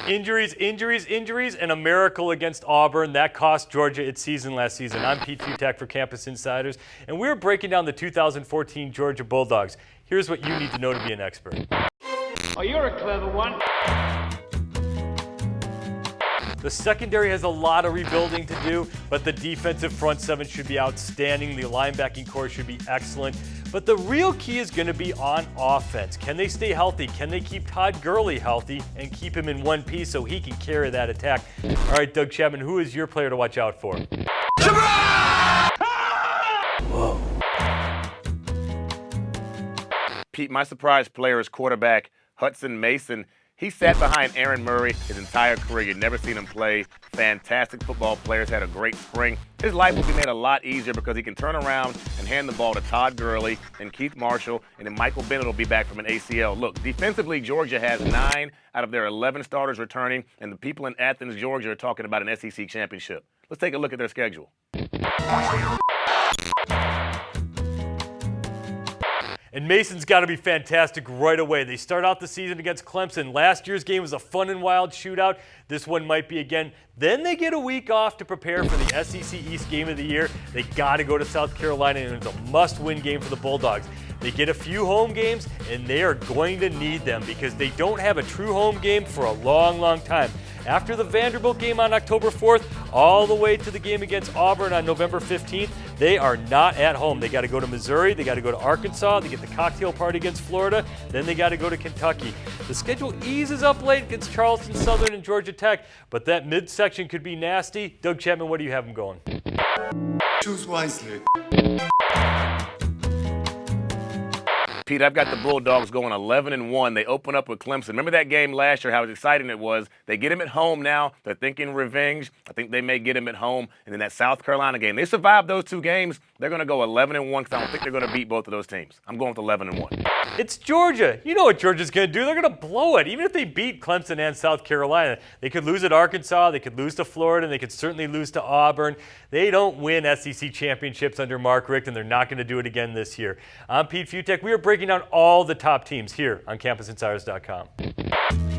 Injuries, and a miracle against Auburn. That cost Georgia its season last season. I'm Pete Fiutak for Campus Insiders, and we're breaking down the 2014 Georgia Bulldogs. Here's what you need to know to be an expert. Oh, you're a clever one. The secondary has a lot of rebuilding to do, but the defensive front seven should be outstanding. The linebacking core should be excellent. But the real key is going to be on offense. Can they stay healthy? Can they keep Todd Gurley healthy and keep him in one piece so he can carry that attack? All right, Doug Chapman, who is your player to watch out for? Whoa. Pete, my surprise player is quarterback Hudson Mason. He sat behind Aaron Murray his entire career. You've never seen him play. Fantastic football player. He's had a great spring. His life will be made a lot easier because he can turn around and hand the ball to Todd Gurley and Keith Marshall, and then Michael Bennett will be back from an ACL. Look, defensively, Georgia has 9 out of their 11 starters returning, and the people in Athens, Georgia are talking about an SEC championship. Let's take a look at their schedule. And Mason's got to be fantastic right away. They start out the season against Clemson. Last year's game was a fun and wild shootout. This one might be again. Then they get a week off to prepare for the SEC East game of the year. They got to go to South Carolina, and it's a must-win game for the Bulldogs. They get a few home games, and they are going to need them because they don't have a true home game for a long, long time. After the Vanderbilt game on October 4th, all the way to the game against Auburn on November 15th, they are not at home. They got to go to Missouri, they got to go to Arkansas, they get the cocktail party against Florida, then they got to go to Kentucky. The schedule eases up late against Charleston Southern and Georgia Tech, but that midsection could be nasty. Doug Chapman, what do you have them going? Choose wisely. Pete, I've got the Bulldogs going 11-1. They open up with Clemson. Remember that game last year, how exciting it was? They get him at home now. They're thinking revenge. I think they may get him at home. And then that South Carolina game. They survived those 2 games. They're going to go 11-1 because I don't think they're going to beat both of those teams. I'm going with 11-1. It's Georgia. You know what Georgia's going to do. They're going to blow it. Even if they beat Clemson and South Carolina, they could lose at Arkansas, they could lose to Florida, and they could certainly lose to Auburn. They don't win SEC championships under Mark Richt, and they're not going to do it again this year. I'm Pete Fiutak. We are breaking down all the top teams here on CampusInsiders.com.